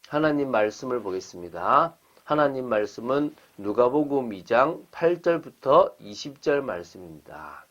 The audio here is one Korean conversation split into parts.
하나님 말씀을 보겠습니다. 하나님 말씀은 누가복음 2장 8절부터 20절 말씀입니다.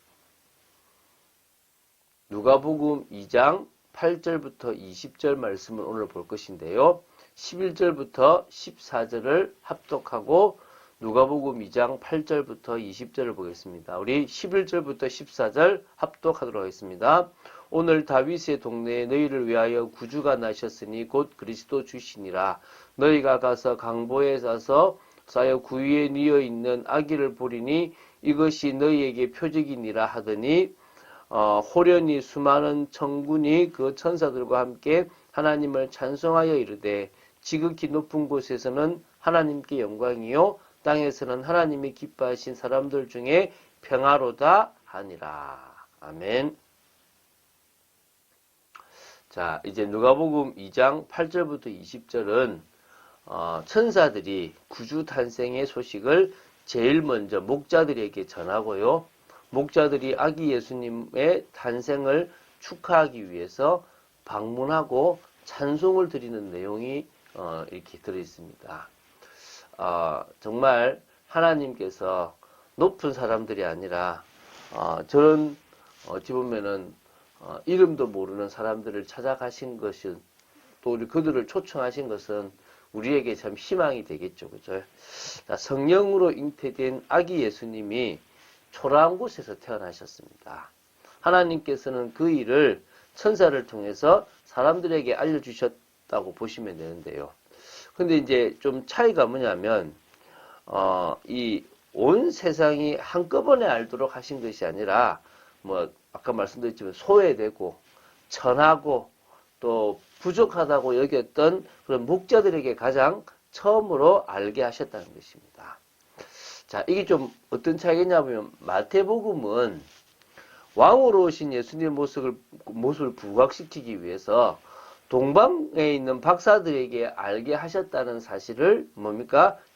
누가복음 2장 8절부터 20절 말씀을 오늘 볼 것인데요. 11절부터 14절을 합독하고 누가복음 2장 8절부터 20절을 보겠습니다. 우리 11절부터 14절 합독하도록 하겠습니다. 오늘 다윗의 동네에 너희를 위하여 구주가 나셨으니 곧 그리스도 주시니라. 너희가 가서 강보에 싸서 구 위에 뉘어 있는 아기를 보리니 이것이 너희에게 표적이니라 하더니 호련히 수많은 천군이 그 천사들과 함께 하나님을 찬송하여 이르되 지극히 높은 곳에서는 하나님께 영광이요 땅에서는 하나님이 기뻐하신 사람들 중에 평화로다 하니라. 아멘. 자, 이제 누가복음 2장 8절부터 20절은 천사들이 구주 탄생의 소식을 제일 먼저 목자들에게 전하고요. 목자들이 아기 예수님의 탄생을 축하하기 위해서 방문하고 찬송을 드리는 내용이 이렇게 들어있습니다. 정말 하나님께서 높은 사람들이 아니라 저런 어찌 보면은 이름도 모르는 사람들을 찾아가신 것은 또 우리 그들을 초청하신 것은 우리에게 참 희망이 되겠죠. 그죠? 성령으로 잉태된 아기 예수님이 초라한 곳에서 태어나셨습니다. 하나님께서는 그 일을 천사를 통해서 사람들에게 알려주셨다고 보시면 되는데요. 근데 이제 좀 차이가 뭐냐면, 이 온 세상이 한꺼번에 알도록 하신 것이 아니라, 아까 말씀드렸지만 소외되고, 천하고, 또 부족하다고 여겼던 그런 목자들에게 가장 처음으로 알게 하셨다는 것입니다. 자, 이게 좀 어떤 차이겠냐면, 마태복음은 왕으로 오신 예수님의 모습을 부각시키기 위해서 동방에 있는 박사들에게 알게 하셨다는 사실을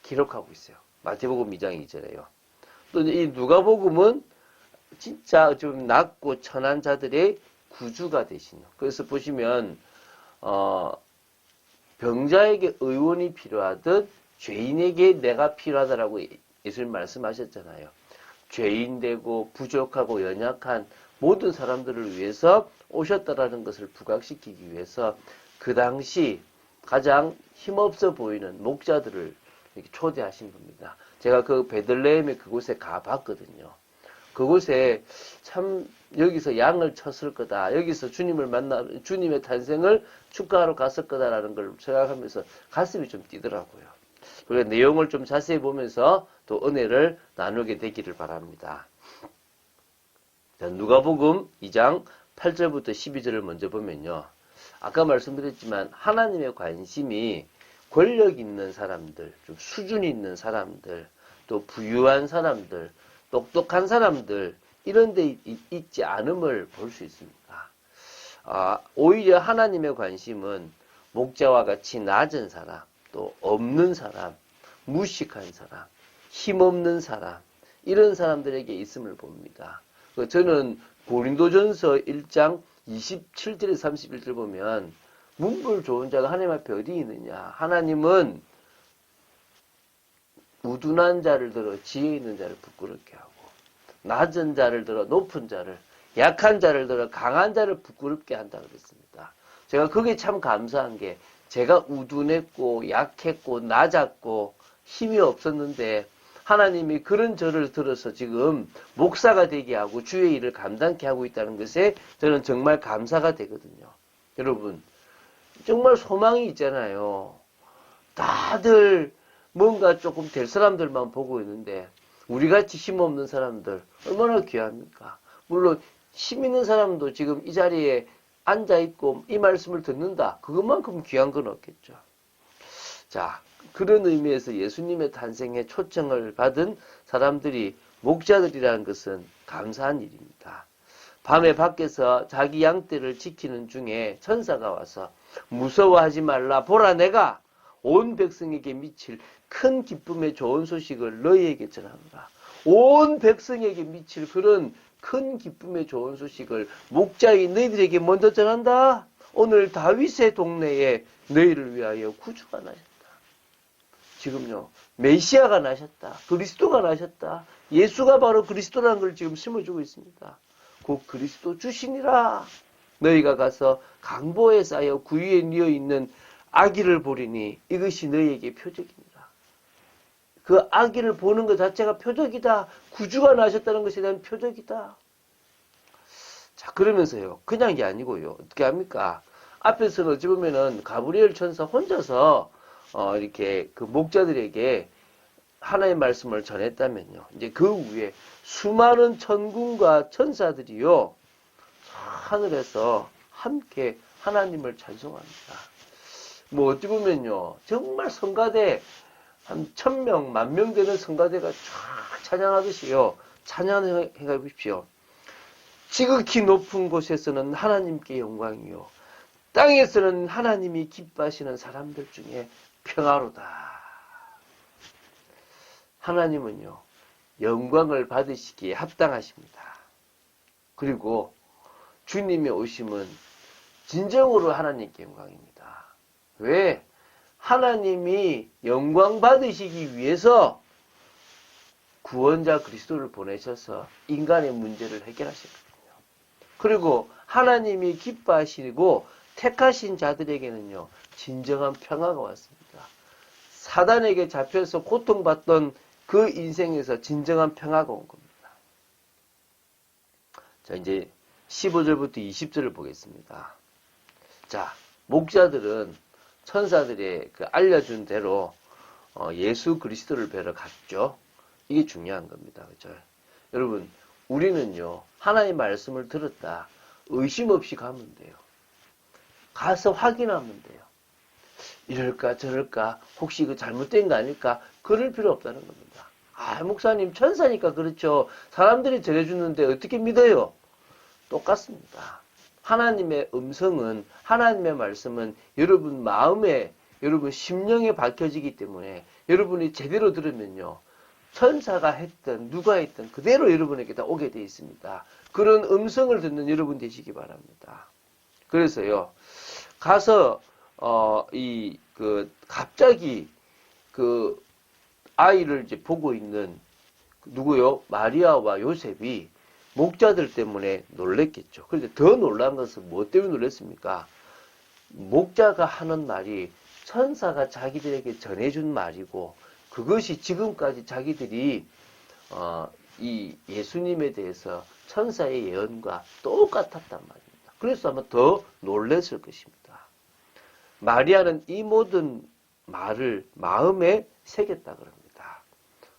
기록하고 있어요. 마태복음 2장 2절에요. 또 이 누가복음은 진짜 좀 낮고 천한 자들의 구주가 되시는. 그래서 보시면 병자에게 의원이 필요하듯 죄인에게 내가 필요하다라고 예수님 말씀하셨잖아요. 죄인 되고 부족하고 연약한 모든 사람들을 위해서 오셨다라는 것을 부각시키기 위해서 그 당시 가장 힘없어 보이는 목자들을 이렇게 초대하신 겁니다. 제가 그 베들레헴의 그곳에 가봤거든요. 그곳에 참 여기서 양을 쳤을 거다. 여기서 주님을 주님의 탄생을 축하하러 갔을 거다라는 걸 생각하면서 가슴이 좀 뛰더라고요. 그래서 내용을 좀 자세히 보면서 또 은혜를 나누게 되기를 바랍니다. 자, 누가복음 2장 8절부터 12절을 먼저 보면요. 아까 말씀드렸지만 하나님의 관심이 권력 있는 사람들, 좀 수준 있는 사람들, 또 부유한 사람들, 똑똑한 사람들 이런 데 있지 않음을 볼 수 있습니다. 오히려 하나님의 관심은 목자와 같이 낮은 사람, 또 없는 사람, 무식한 사람, 힘없는 사람 이런 사람들에게 있음을 봅니다. 저는 고린도전서 1장 27절에서 31절 보면 문불 좋은 자가 하나님 앞에 어디 있느냐. 하나님은 우둔한 자를 들어 지혜 있는 자를 부끄럽게 하고 낮은 자를 들어 높은 자를 약한 자를 들어 강한 자를 부끄럽게 한다 그랬습니다. 제가 그게 참 감사한 게 제가 우둔했고 약했고 낮았고 힘이 없었는데 하나님이 그런 저를 들어서 지금 목사가 되게 하고 주의 일을 감당케 하고 있다는 것에 저는 정말 감사가 되거든요. 여러분 정말 소망이 있잖아요. 다들 뭔가 조금 될 사람들만 보고 있는데 우리같이 힘없는 사람들 얼마나 귀합니까? 물론 힘 있는 사람도 지금 이 자리에 앉아있고 이 말씀을 듣는다. 그것만큼 귀한 건 없겠죠. 자, 그런 의미에서 예수님의 탄생에 초청을 받은 사람들이 목자들이라는 것은 감사한 일입니다. 밤에 밖에서 자기 양떼를 지키는 중에 천사가 와서 무서워하지 말라. 보라 내가 온 백성에게 미칠 큰 기쁨의 좋은 소식을 너희에게 전하노라. 온 백성에게 미칠 그런 큰 기쁨의 좋은 소식을 목자인 너희들에게 먼저 전한다. 오늘 다윗의 동네에 너희를 위하여 구주가 나셨다. 지금요, 메시아가 나셨다. 그리스도가 나셨다. 예수가 바로 그리스도라는 걸 지금 심어주고 있습니다. 곧 그리스도 주시니라. 너희가 가서 강보에 쌓여 구유에 뉘어 있는 아기를 보리니 이것이 너희에게 표적이니라. 그 아기를 보는 것 자체가 표적이다. 구주가 나셨다는 것에 대한 표적이다. 자, 그러면서요, 그냥 게 아니고요. 어떻게 합니까? 앞에서는 어찌 보면은 가브리엘 천사 혼자서 이렇게 그 목자들에게 하나의 말씀을 전했다면요. 이제 그 위에 수많은 천군과 천사들이요, 하늘에서 함께 하나님을 찬송합니다. 뭐 어찌 보면요, 정말 성가대 한 1000명, 10,000명 되는 성가대가 쫙 찬양하듯이요, 찬양해 보십시오. 지극히 높은 곳에서는 하나님께 영광이요, 땅에서는 하나님이 기뻐하시는 사람들 중에 평화로다. 하나님은요, 영광을 받으시기에 합당하십니다. 그리고 주님의 오심은 진정으로 하나님께 영광입니다. 왜? 하나님이 영광 받으시기 위해서 구원자 그리스도를 보내셔서 인간의 문제를 해결하셨거든요. 그리고 하나님이 기뻐하시고 택하신 자들에게는요, 진정한 평화가 왔습니다. 사단에게 잡혀서 고통받던 그 인생에서 진정한 평화가 온 겁니다. 자, 이제 15절부터 20절을 보겠습니다. 자, 목자들은 천사들의 그 알려준 대로 예수 그리스도를 뵈러 갔죠. 이게 중요한 겁니다. 그렇죠? 여러분, 우리는요, 하나님의 말씀을 들었다. 의심 없이 가면 돼요. 가서 확인하면 돼요. 이럴까 저럴까 혹시 그 잘못된 거 아닐까 그럴 필요 없다는 겁니다. 아, 목사님 천사니까 그렇죠. 사람들이 전해주는데 어떻게 믿어요? 똑같습니다. 하나님의 음성은, 하나님의 말씀은 여러분 마음에, 여러분 심령에 밝혀지기 때문에 여러분이 제대로 들으면요, 천사가 했던 누가 했던 그대로 여러분에게 다 오게 되어 있습니다. 그런 음성을 듣는 여러분 되시기 바랍니다. 그래서요, 가서 갑자기 그 아이를 이제 보고 있는 누구요? 마리아와 요셉이 목자들 때문에 놀랬겠죠. 그런데 더 놀란 것은 뭐 때문에 놀랐습니까? 목자가 하는 말이 천사가 자기들에게 전해준 말이고, 그것이 지금까지 자기들이 이 예수님에 대해서 천사의 예언과 똑같았단 말입니다. 그래서 아마 더 놀랐을 것입니다. 마리아는 이 모든 말을 마음에 새겼다 그럽니다.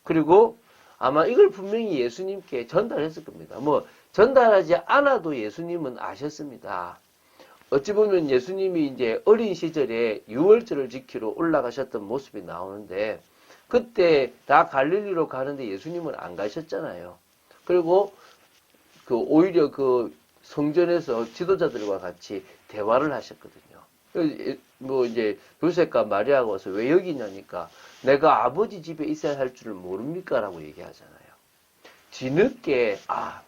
그리고 아마 이걸 분명히 예수님께 전달했을 겁니다. 뭐 전달하지 않아도 예수님은 아셨습니다. 어찌 보면 예수님이 이제 어린 시절에 유월절을 지키러 올라가셨던 모습이 나오는데, 그때 다 갈릴리로 가는데 예수님은 안 가셨잖아요. 그리고 오히려 그 성전에서 지도자들과 같이 대화를 하셨거든요. 뭐 이제 요셉과 마리아가 와서 왜 여기 있냐니까, 내가 아버지 집에 있어야 할 줄을 모릅니까? 라고 얘기하잖아요. 뒤늦게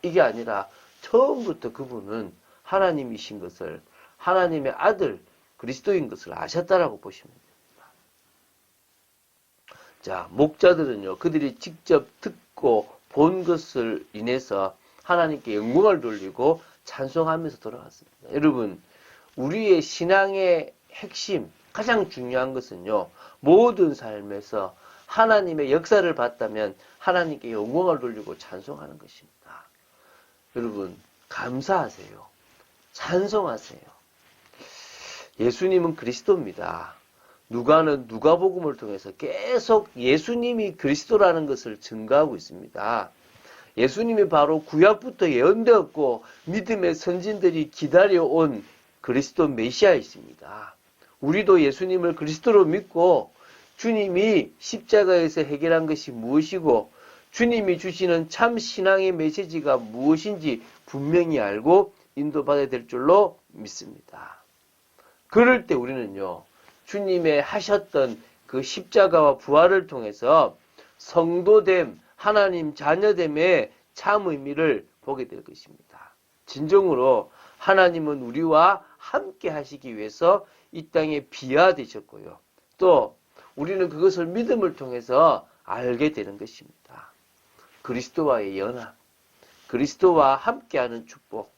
이게 아니라 처음부터 그분은 하나님이신 것을, 하나님의 아들 그리스도인 것을 아셨다라고 보시면 됩니다. 자, 목자들은요, 그들이 직접 듣고 본 것을 인해서 하나님께 영광을 돌리고 찬송하면서 돌아갔습니다. 여러분, 우리의 신앙의 핵심, 가장 중요한 것은요, 모든 삶에서 하나님의 역사를 봤다면 하나님께 영광을 돌리고 찬송하는 것입니다. 여러분, 감사하세요. 찬송하세요. 예수님은 그리스도입니다. 누가는 누가복음을 통해서 계속 예수님이 그리스도라는 것을 증거하고 있습니다. 예수님이 바로 구약부터 예언되었고 믿음의 선진들이 기다려온 그리스도 메시아이십니다. 우리도 예수님을 그리스도로 믿고 주님이 십자가에서 해결한 것이 무엇이고 주님이 주시는 참 신앙의 메시지가 무엇인지 분명히 알고 인도받아야 될 줄로 믿습니다. 그럴 때 우리는요, 주님의 하셨던 그 십자가와 부활을 통해서 성도됨, 하나님 자녀됨의 참 의미를 보게 될 것입니다. 진정으로 하나님은 우리와 함께 하시기 위해서 이 땅에 비하되셨고요. 또 우리는 그것을 믿음을 통해서 알게 되는 것입니다. 그리스도와의 연합, 그리스도와 함께하는 축복,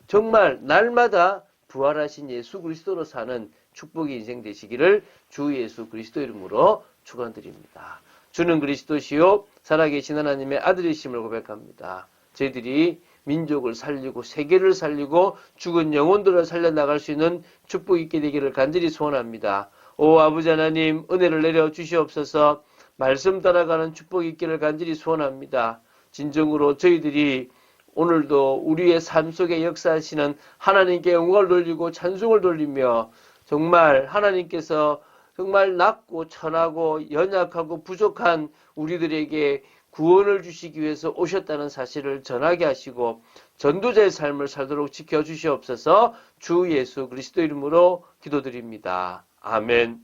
정말 날마다 부활하신 예수 그리스도로 사는 축복의 인생 되시기를 주 예수 그리스도 이름으로 축원드립니다. 주는 그리스도시요 살아계신 하나님의 아들이심을 고백합니다. 저희들이 민족을 살리고 세계를 살리고 죽은 영혼들을 살려나갈 수 있는 축복이 있게 되기를 간절히 소원합니다. 오 아버지 하나님 은혜를 내려 주시옵소서. 말씀 따라가는 축복이 있기를 간절히 소원합니다. 진정으로 저희들이 오늘도 우리의 삶 속에 역사하시는 하나님께 영광을 돌리고 찬송을 돌리며 정말 하나님께서 정말 낮고 천하고 연약하고 부족한 우리들에게 구원을 주시기 위해서 오셨다는 사실을 전하게 하시고 전도자의 삶을 살도록 지켜주시옵소서. 주 예수 그리스도 이름으로 기도드립니다. 아멘.